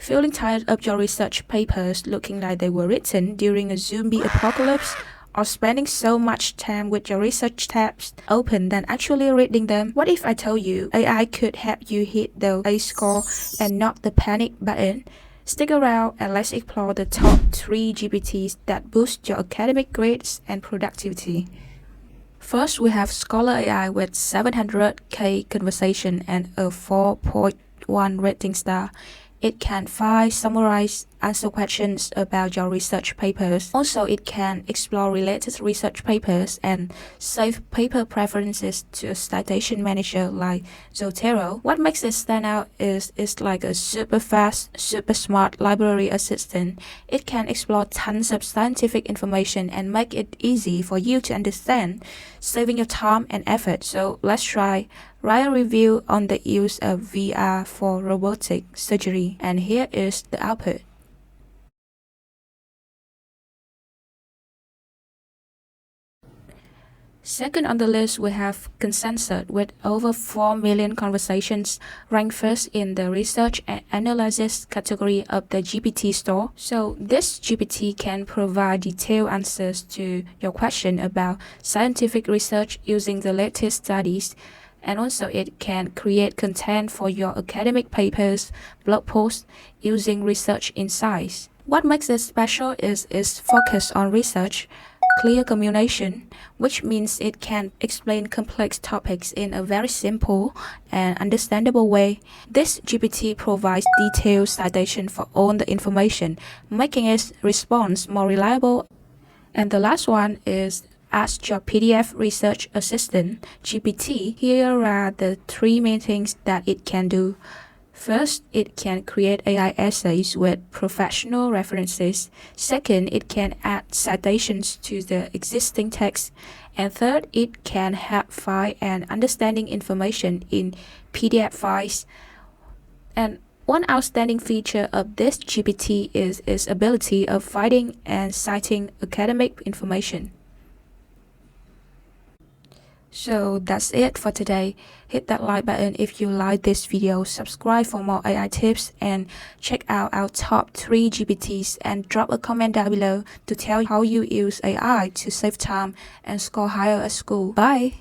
Feeling tired of your research papers looking like they were written during a zombie apocalypse? Or spending so much time with your research tabs open than actually reading them? What if I told you AI could help you hit the A score and not the panic button? Stick around and let's explore the top 3 GPTs that boost your academic grades and productivity. First, we have Scholar AI with 700k conversation and a 4.1 rating star. It can find, summarize, answer questions about your research papers. Also, it can explore related research papers and save paper preferences to a citation manager like Zoto. What makes it stand out is it's like a super fast, super smart library assistant. It can explore tons of scientific information and make it easy for you to understand, saving your time and effort. So let's try. Write a review on the use of VR for robotic surgery, and here is the output. Second on the list, we have Consensus with over 4 million conversations, ranked first in the research and analysis category of the GPT store. So this GPT can provide detailed answers to your question about scientific research using the latest studies. And also it can create content for your academic papers, blog posts using research insights. What makes it special is its focus on research, clear communication, which means it can explain complex topics in a very simple and understandable way. This GPT provides detailed citation for all the information, making its response more reliable. And the last one is Ask your PDF Research Assistant, GPT. Here are the 3 main things that it can do. First, it can create AI essays with professional references. Second, it can add citations to the existing text. And third, it can help find and understanding information in PDF files. And one outstanding feature of this GPT is its ability of finding and citing academic information. So that's it for today. Hit that like button if you like this video, subscribe for more AI tips, and check out our top 3 GPTs and drop a comment down below to tell how you use AI to save time and score higher at school. Bye!